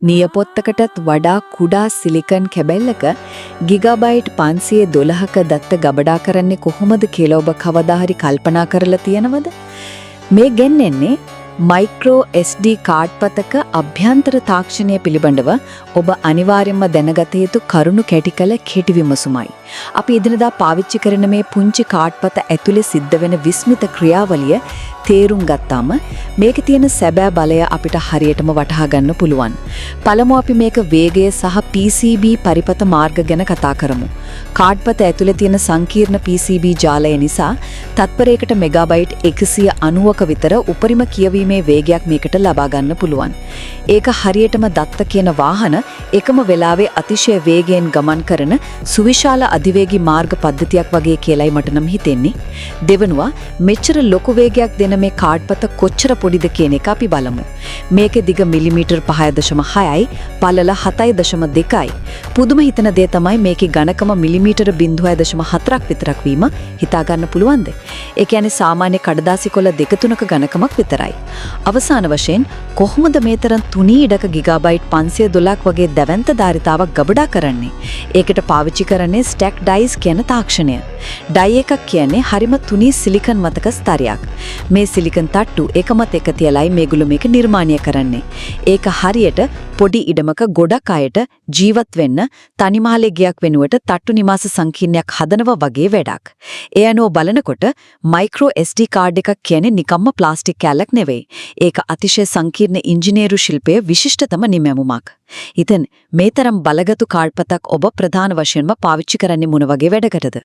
නියපොත්තකටත් වඩා කුඩා silicon කැබැල්ලක gigabyte 512ක දත්ත ගබඩා කරන්නේ කොහොමද කියලා ඔබ කවදා හරි කල්පනා කරලා තියෙනවද? මේ ගෙන්නෙන්නේ මයික්‍රෝ SD කාඩ්පතක අභ්‍යන්තර තාක්ෂණය පිළිබඳව ඔබ අනිවාර්යයෙන්ම දැනගත යුතු කරුණු කැටි කළ කෙටි විමසුමයි. අපි එදිනදා පාවිච්චි කරන මේ පුංචි කාඩ්පත ඇතුලේ සිද්ධ වෙන විස්මිත ක්‍රියාවලිය තේරුම් ගත්තාම මේකේ තියෙන සැබෑ බලය අපිට හරියටම වටහා ගන්න පුළුවන්. පළමුව අපි මේක වේගය සහ PCB පරිපත මාර්ග ගැන කතා කරමු. කාඩ්පත ඇතුලේ තියෙන සංකීර්ණ PCB ජාලය නිසා තත්පරයකට මෙගාබයිට් 190ක විතර උපරිම කියවීමේ වේගයක් මේකට ලබා ගන්න පුළුවන්. ඒක හරියටම දත්ත කියන වාහන එකම වෙලාවේ අතිශය වේගයෙන් ගමන් කරන සුවිශාල අධිවේගී මාර්ග පද්ධතියක් වගේ කියලායි මට නම් හිතෙන්නේ. දෙවනුව මෙච්චර ලොකු වේගයක් දෙන මේ කාඩ්පත කොච්චර පොඩිද කියන එක අපි බලමු. මේකේ දිග මිලිමීටර් 5.6යි, පළල 7.2යි. පුදුම හිතන දේ තමයි මේකේ ඝනකම මිලිමීටර 0.4ක් විතරක් වීම. හිතා ගන්න පුළුවන්ද? ඒ කියන්නේ සාමාන්‍ය කඩදාසි කොළ 2-3ක ඝනකමක් විතරයි. අවසාන වශයෙන් කොහොමද මේ තරම් තුනී ඉඩක ගිගාබයිට් 512ක් වගේ දැවැන්ත ධාරිතාවක් ගබඩා කරන්නේ? ඒකට පාවිච්චි කරන්නේ ස්ටැක් ඩයිස් කියන තාක්ෂණය. ඩයි එකක් කියන්නේ හරිම තුනී සිලිකන් මතක ස්තරයක්. මේ සිලිකන් තට්ටු එකමත් එක තියලයි මේගොල්ලෝ මේක නිර්මාණය කරන්නේ. ඒක හරියට පොඩි ඉඩමක ගොඩක් අයට ජීවත් වෙන්න තනිමාලෙගයක් වෙනුවට තට්ටු නිවාස සංකීර්ණයක් හදනවා වගේ වැඩක්. ඒ අනුව බලනකොට මයික්‍රෝ SD කාඩ් එකක් කියන්නේ නිකම්ම ප්ලාස්ටික් කෑල්ලක් නෙවෙයි. ඒක අතිශය සංකීර්ණ ඉංජිනේරු ශිල්පයේ විශිෂ්ටතම නිමැවුමක්. ඉතින් මේ තරම් බලගතු කාඩ්පතක් ඔබ ප්‍රධාන වශයෙන්ම පාවිච්චි කරන්නේ මොන වගේ වැඩකටද?